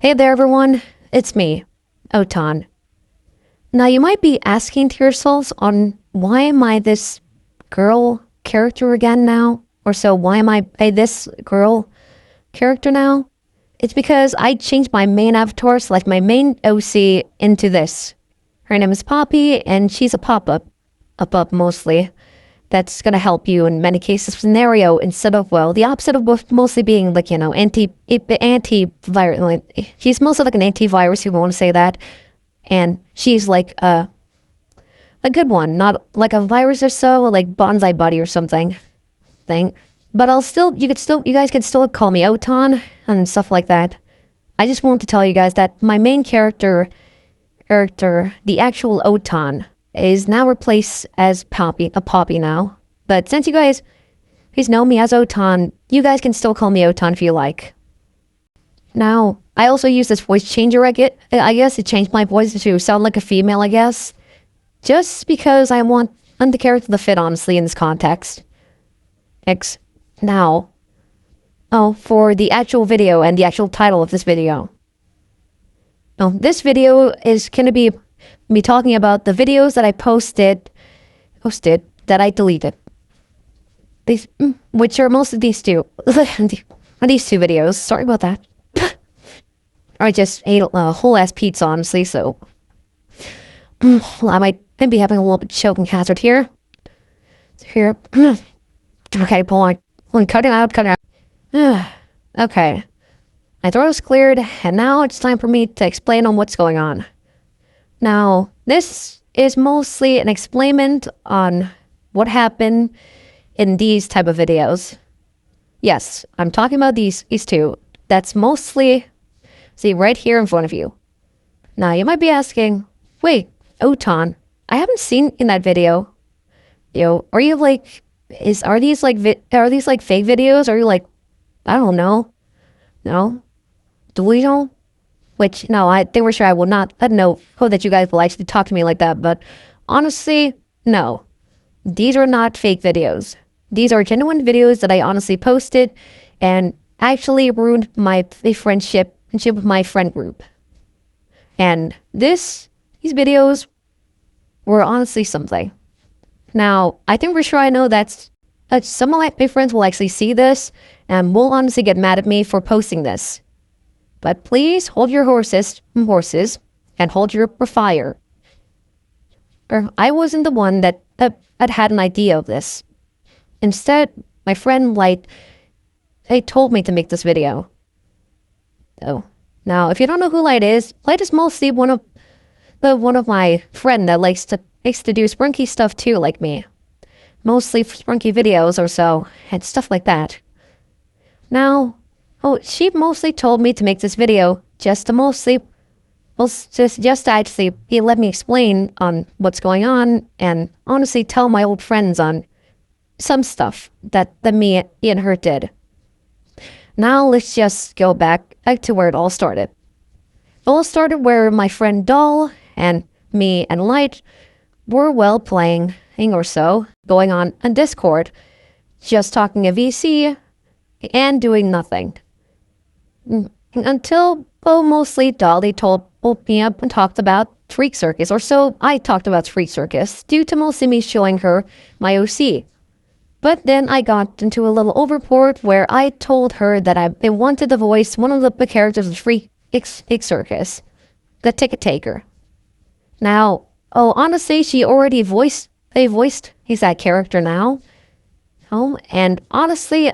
Hey there, everyone. It's me, Otan. Now, you might be asking to yourselves on why am I this girl character again now? Or so, why am I this girl character now? It's because I changed my main avatar, so like my main OC, into this. Her name is Poppy, and she's a pop-up. A pop mostly. That's gonna help you in many cases scenario instead of, well, the opposite of mostly being like, anti-virus. She's mostly like an antivirus, if you want to say that. And she's like a good one, not like a virus or so, like Bonsai Buddy or something. But you guys can still call me Otan and stuff like that. I just want to tell you guys that my main character, the actual Otan, is now replaced as Poppy now. But since you guys know me as Otan, you guys can still call me Otan if you like. Now, I also use this voice changer I guess it changed my voice to sound like a female, I guess. Just because I want the character to fit, honestly, in this context. Now, for the actual video and the actual title of this video. This video is going to be me talking about the videos that I posted that I deleted. Which are most of these two. These two videos. Sorry about that. I just ate a whole ass pizza, honestly, so I might be having a little bit choking hazard here. Okay, pull on, cut it out. Okay. My throat is cleared, and now it's time for me to explain on what's going on. Now, this is mostly an explainment on what happened in these type of videos. Yes, I'm talking about these two. That's mostly, see, right here in front of you. Now, you might be asking, wait, Otan, I haven't seen in that video. Are you like, are these like fake videos? Are you like, I don't know. No? Delusional? Which, no, I think we're sure I will not. I don't know that you guys will actually talk to me like that, but honestly, no. These are not fake videos. These are genuine videos that I honestly posted and actually ruined my friendship with my friend group. And these videos were honestly something. Now, I think for sure I know that some of my friends will actually see this and will honestly get mad at me for posting this. But please hold your horses, and hold your fire. I wasn't the one that had an idea of this. Instead, my friend Light, they told me to make this video. So, now, if you don't know who Light is mostly one of my friend that likes to do sprunky stuff too, like me. Mostly sprunky videos or so, and stuff like that. Now, she mostly told me to make this video just to actually let me explain on what's going on and honestly tell my old friends on some stuff that me and her did. Now let's just go back to where it all started. It all started where my friend Doll and me and Light were playing or so, going on Discord, just talking a VC and doing nothing. Until, mostly Dolly told me up and talked about Freak Circus, or so I talked about Freak Circus, due to mostly me showing her my OC. But then I got into a little overport where I told her that I wanted to voice one of the characters of Freak Circus, the Ticket Taker. Now, honestly, she already voiced he's that character now. And honestly,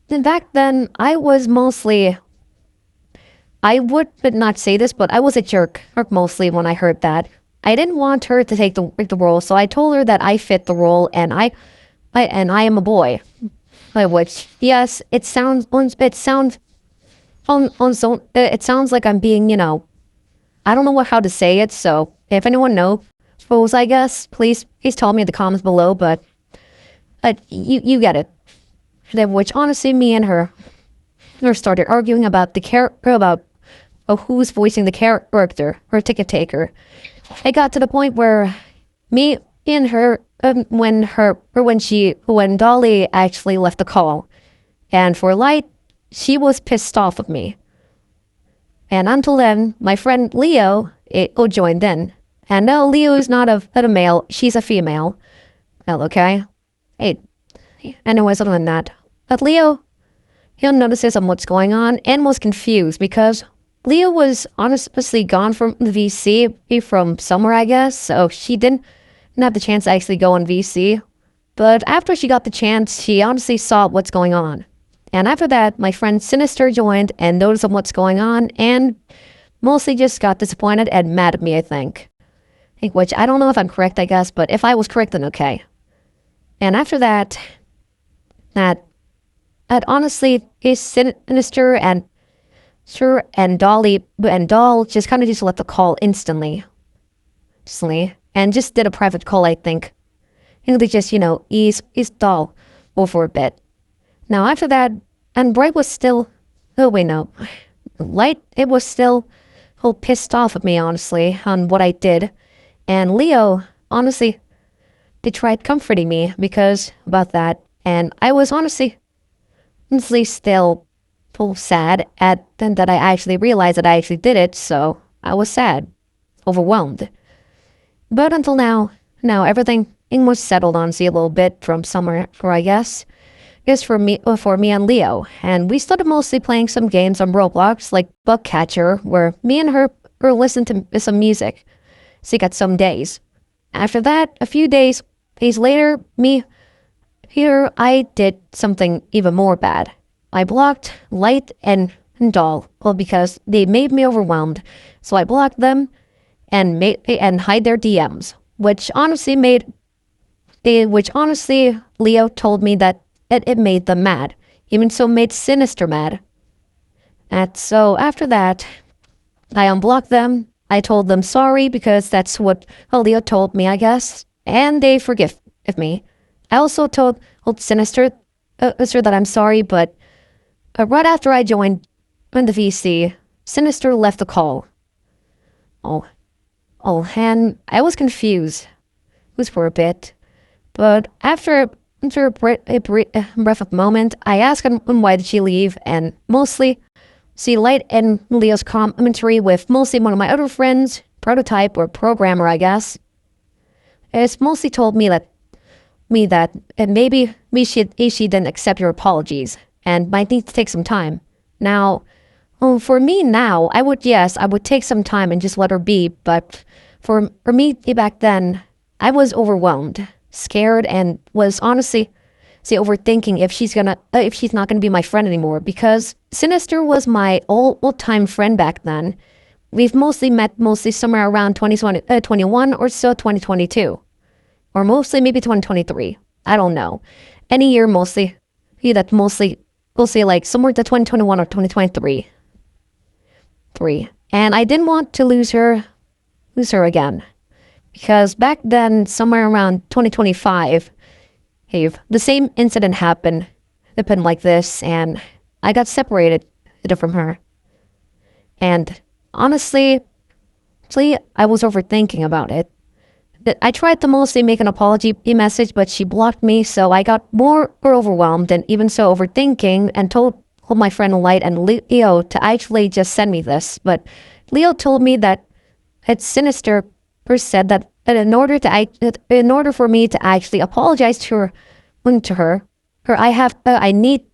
back then, I was mostly, I would not say this, but I was a jerk mostly when I heard that. I didn't want her to take the role, so I told her that I fit the role and I am a boy. Which, yes, it sounds like I'm being, I don't know how to say it, so if anyone knows, I guess, please tell me in the comments below, but you get it. Which honestly, me and her started arguing about who's voicing the character, her Ticket Taker. It got to the point where me and her, when Dolly actually left the call, and for Light, she was pissed off of me. And until then, my friend Leo joined in. And no, Leo is not a male, she's a female. Well, okay. Hey, anyways, other than that. But Leo, he notices what's going on and was confused because Leo was honestly gone from the VC from somewhere, I guess. So she didn't have the chance to actually go on VC. But after she got the chance, she honestly saw what's going on. And after that, my friend Sinister joined and noticed what's going on and mostly just got disappointed and mad at me, I think. Which I don't know if I'm correct, I guess, but if I was correct, then okay. And after that, that honestly is Sinister and Dolly and Doll just kind of just let the call instantly. And just did a private call, I think. They just, ease Doll over a bit. Now after that, and Bright was still, oh wait, no. Light, it was still all pissed off at me, honestly, on what I did. And Leo, honestly, they tried comforting me because about that. And I was honestly still sad at then that I actually realized that I actually did it. So I was sad, overwhelmed. But until now everything was settled honestly a little bit from somewhere, for I guess. Just for me and Leo. And we started mostly playing some games on Roblox, like Bug Catcher, where me and her listened to some music. So got some days. After that, a few days later, I did something even more bad. I blocked Light and Doll, well, because they made me overwhelmed. So I blocked them and hide their DMs, which honestly Leo told me that it made them mad. Even so made Sinister mad. And so after that, I unblocked them. I told them sorry because that's what Leo told me, I guess. And they forgive me. I also told Sinister that I'm sorry, but right after I joined in the VC, Sinister left the call. Oh, and I was confused. It was for a bit. But after a brief of moment, I asked him why did she leave, and mostly see Light and Leo's commentary with mostly one of my other friends, prototype or programmer, I guess. It's mostly told me that maybe she didn't accept your apologies and might need to take some time. Now, for me now, I would take some time and just let her be, but for me back then, I was overwhelmed, scared, and was honestly overthinking if she's not gonna be my friend anymore, because Sinister was my old-time friend back then. We've mostly met somewhere around 2021 or so, 2022. Or mostly maybe 2023. I don't know. Any year mostly. We'll say like somewhere to 2021 or 2023. And I didn't want to lose her again. Because back then, somewhere around 2025, the same incident happened like this, and I got separated from her. And honestly, I was overthinking about it. I tried to mostly make an apology message, but she blocked me, so I got more overwhelmed and even so overthinking and told my friend Light and Leo to actually just send me this. But Leo told me that it's Sinister said that in order for me to actually apologize to her, I need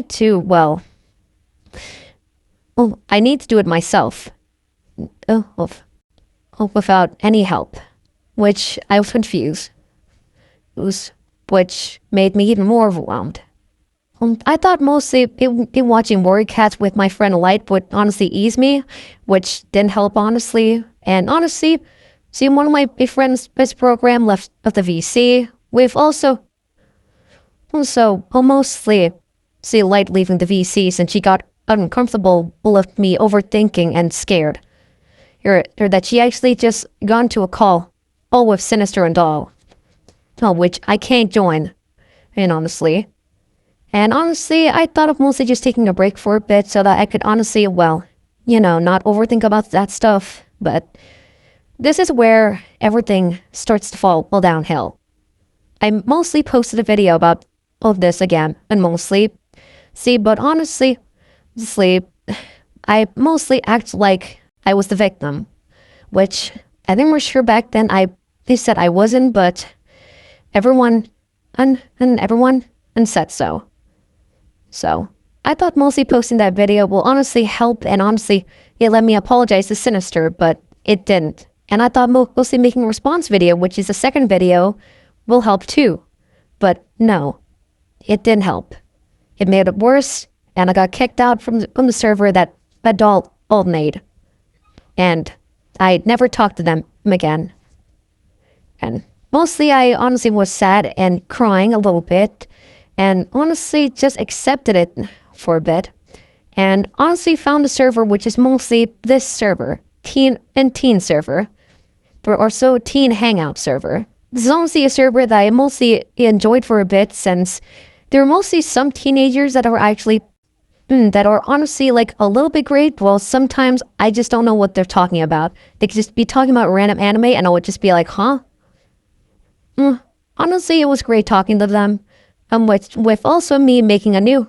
to do it myself. Without any help, which I was confused, which made me even more overwhelmed. I thought mostly watching Warrior Cats with my friend Light would honestly ease me, which didn't help honestly. And honestly, seeing one of my friends' best program left of the VC, we've also mostly see Light leaving the VC since she got uncomfortable with me overthinking and scared. Or that she actually just gone to a call, all with Sinister and Doll. Which I can't join, honestly. And honestly, I thought of mostly just taking a break for a bit so that I could honestly, not overthink about that stuff. But this is where everything starts to fall downhill. I mostly posted a video about all of this again, and but honestly, sleep, I mostly act like I was the victim, which I think we're sure back then they said I wasn't, but everyone and everyone and said so. So I thought mostly posting that video will honestly help, and honestly it let me apologize to Sinister, but it didn't. And I thought mostly making a response video, which is the second video, will help too. But no, it didn't help. It made it worse, and I got kicked out from the server that doll made. And I never talked to them again. And mostly I honestly was sad and crying a little bit, and honestly just accepted it for a bit. And honestly found a server which is mostly this server, teen server, or also teen hangout server. This is honestly a server that I mostly enjoyed for a bit, since there are mostly some teenagers that are actually that are honestly like a little bit great. Well, sometimes I just don't know what they're talking about. They could just be talking about random anime and I would just be like, huh? Honestly, it was great talking to them. With also me making a new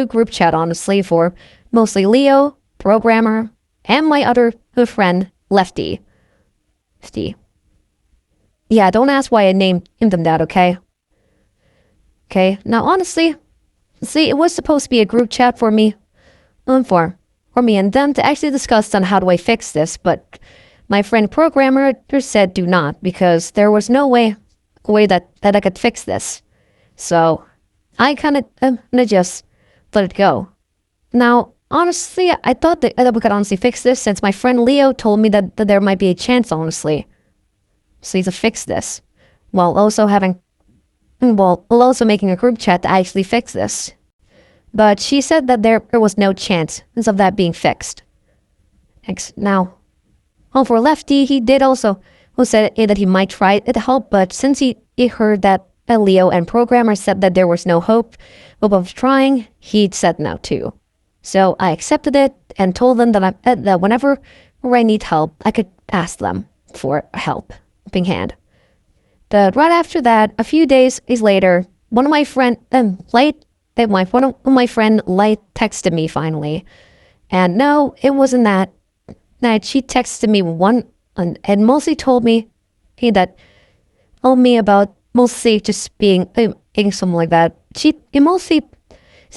group chat, honestly, for mostly Leo, Programmer, and my other friend, Lefty. Yeah, don't ask why I named them that, okay? Okay, now honestly, see, it was supposed to be a group chat for me, for me and them to actually discuss on how do I fix this, but my friend Programmer said do not, because there was no way that I could fix this. So I kind of just let it go. Now, honestly, I thought that we could honestly fix this, since my friend Leo told me that there might be a chance, honestly. So to fix this, while also making a group chat to actually fix this. But she said that there was no chance of that being fixed. Now, for Lefty, he did also who said that he might try it to help, but since he heard that Leo and Programmer said that there was no hope of trying, he said no too. So I accepted it and told them that whenever I need help, I could ask them for helping hand. But right after that, a few days later, one of my friend Light texted me finally, and no, it wasn't that. She texted me and mostly told me about mostly just being something like that. She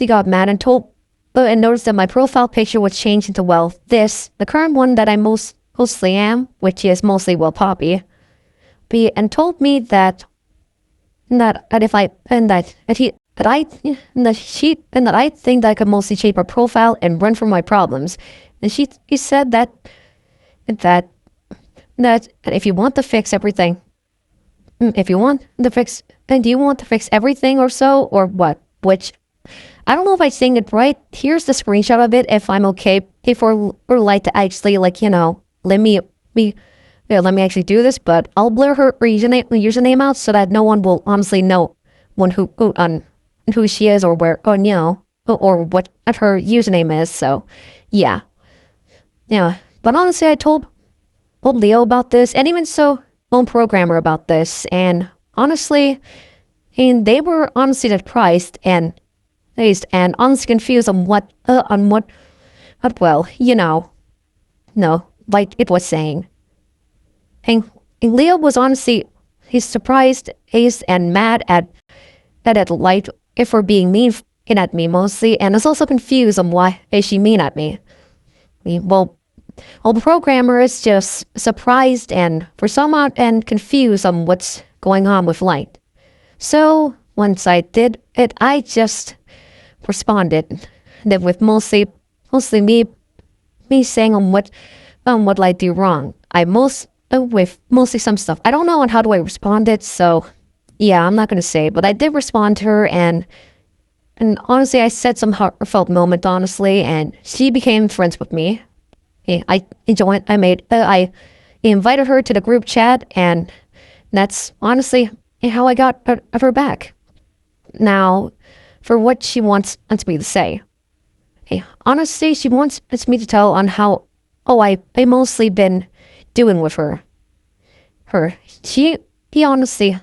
got mad and noticed that my profile picture was changed into the current one that I mostly am, which is mostly Poppy. And told me that I think that I could mostly change my profile and run from my problems. And he said that if you want to fix everything, do you want to fix everything or so, or what? Which I don't know if I'm saying it right. Here's the screenshot of it. If I'm okay, or like to actually let me actually do this, but I'll blur her username out so that no one will honestly know who she is or where, or what her username is. So, yeah. But honestly, I told Leo about this, and even so, Programmer about this, and honestly, they were honestly surprised and honestly confused on what like it was saying. And Leo was honestly, he's surprised, and mad at Light for being mean at me mostly, and is also confused on why is she mean at me. The Programmer is just surprised and confused on what's going on with Light. So once I did it, I just responded with mostly me saying on what Light do wrong. With mostly some stuff. I don't know on how do I respond it, so yeah, I'm not gonna say, but I did respond to her, and honestly, I said some heartfelt moment, honestly, and she became friends with me. I invited her to the group chat, and that's honestly how I got her back. Now, for what she wants me to say. Honestly, she wants me to tell on how I mostly been doing with her. He honestly,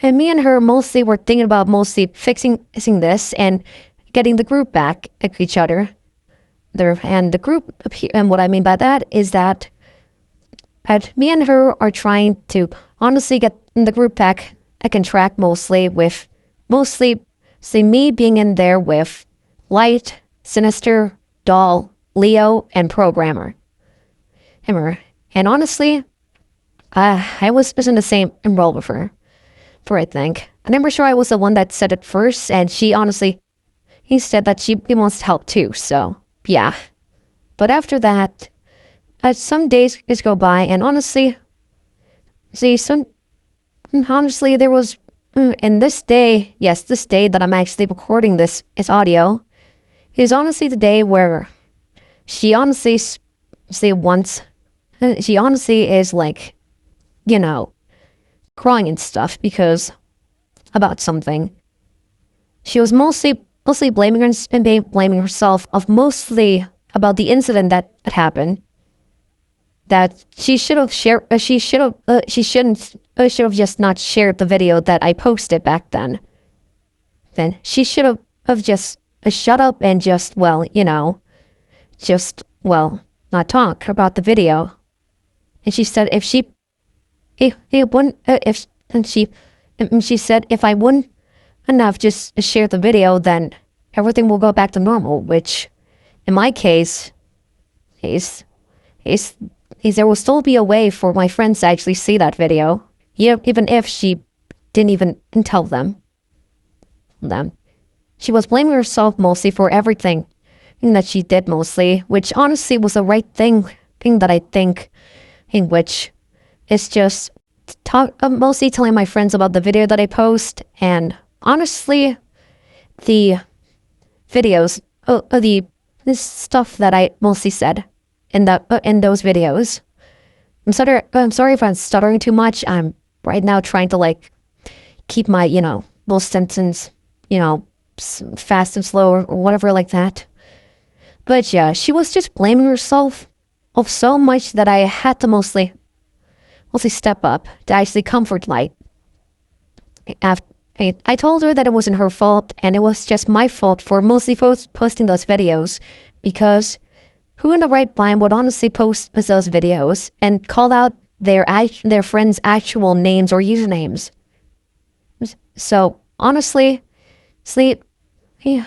and me and her mostly were thinking about mostly fixing this and getting the group back at each other. and the group, and what I mean by that is that me and her are trying to honestly get the group back on track, mostly see me being in there with Light, Sinister, Doll, Leo, and Programmer. And honestly, I was in the same role with her, for I think. I'm never sure I was the one that said it first, and he said that he wants help too, so yeah. But after that, some days just go by, and honestly, there was, and this day that I'm actually recording this is audio, is honestly the day where she honestly is like, crying and stuff because about something. She was mostly blaming herself of mostly about the incident that happened. That she should have just not shared the video that I posted back then. Then she should have just shut up and just not talk about the video. And she said she said if I wouldn't enough just share the video, then everything will go back to normal, which in my case is there will still be a way for my friends to actually see that video, even if she didn't even tell them. She was blaming herself mostly for everything that she did mostly, which honestly was the right thing that I think, in which is just mostly telling my friends about the video that I post, and honestly, the videos, this stuff that I mostly said in those videos. I'm sorry if I'm stuttering too much. I'm right now trying to keep my little sentence fast and slow or whatever like that. But yeah, she was just blaming herself of so much that I had to mostly step up to actually comfort Light. I told her that it wasn't her fault, and it was just my fault for mostly posting those videos, because who in the right mind would honestly post those videos and call out their friends' actual names or usernames? So honestly,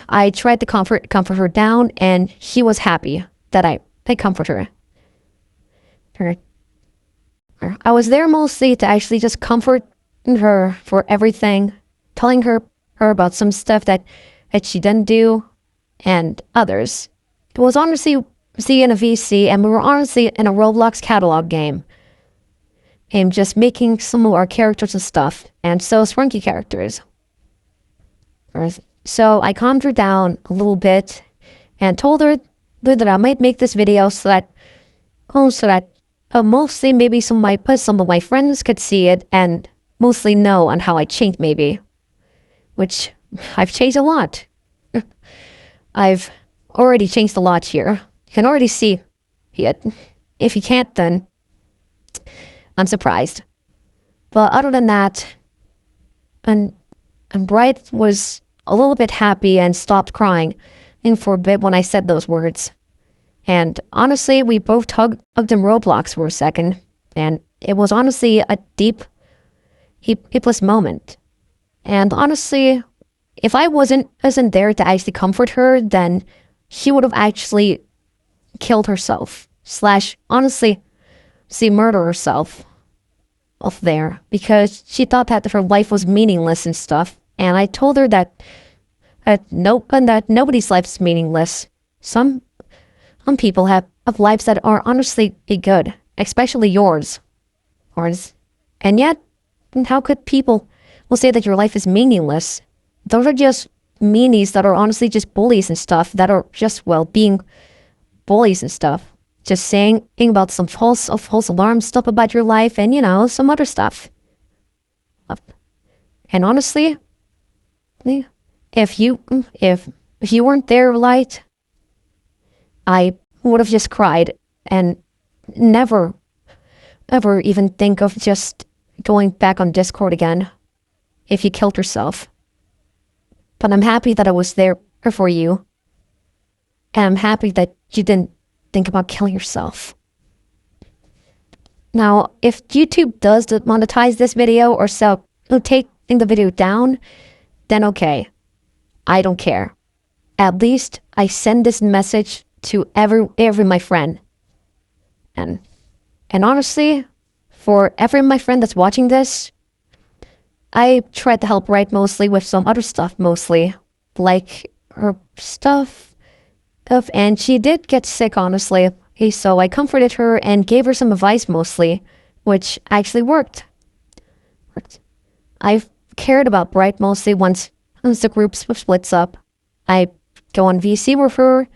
I tried to comfort her down, and she was happy that I comfort her. I was there mostly to actually just comfort her for everything, telling her about some stuff that she didn't do, and others. It was honestly in a VC, and we were honestly in a Roblox catalog game, and just making some of our characters and stuff, and so Sprunky characters. So I calmed her down a little bit, and told her that I might make this video so that mostly maybe some of my friends could see it and mostly know on how I changed, maybe, which I've changed a lot. I've already changed a lot here. You can already see it. If you can't, then I'm surprised. But other than that, and Bright was a little bit happy and stopped crying for a bit when I said those words. And honestly, we both hugged in Roblox for a second, and it was honestly a deepless moment. And honestly, if I wasn't there to actually comfort her, then she would have actually killed herself, / honestly, murder herself off there, because she thought that her life was meaningless and stuff. And I told her that that nobody's life is meaningless. Some people have lives that are honestly good, especially yours. And yet, how could people will say that your life is meaningless? Those are just meanies that are honestly just bullies and stuff, that are just, being bullies and stuff. Just saying about some false alarm stuff about your life, and some other stuff. And honestly, if you weren't there, Light, I would have just cried and never ever even think of just going back on Discord again if you killed yourself. But I'm happy that I was there for you. And I'm happy that you didn't think about killing yourself. Now, if YouTube does monetize this video or taking the video down, then okay. I don't care. At least I send this message to every my friend. And honestly, for every my friend that's watching this, I tried to help Bright mostly with some other stuff mostly. Like her stuff. And she did get sick, honestly. So I comforted her and gave her some advice mostly, which actually worked. I've cared about Bright mostly once the group splits up. I go on VC with her,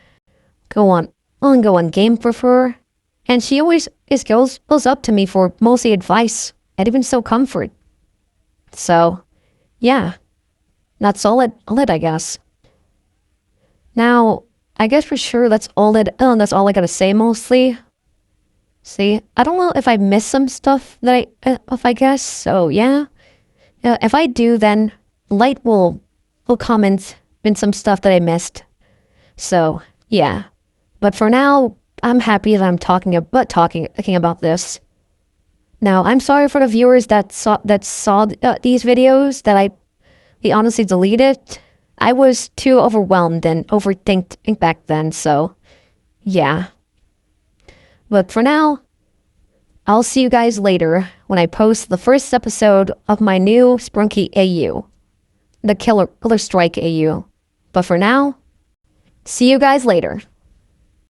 go on game with her, and she always goes up to me for mostly advice and even so comfort. So, yeah, that's all it, I guess. Now, I guess for sure that's all I gotta say mostly. See, I don't know if I missed some stuff that I guess, so yeah. If I do, then Light will comment in some stuff that I missed. So, yeah. But for now, I'm happy that I'm talking about this. Now, I'm sorry for the viewers that saw these videos that we honestly deleted. I was too overwhelmed and overthinked back then, so yeah. But for now, I'll see you guys later when I post the first episode of my new Sprunky AU, the Killer Strike AU. But for now, see you guys later.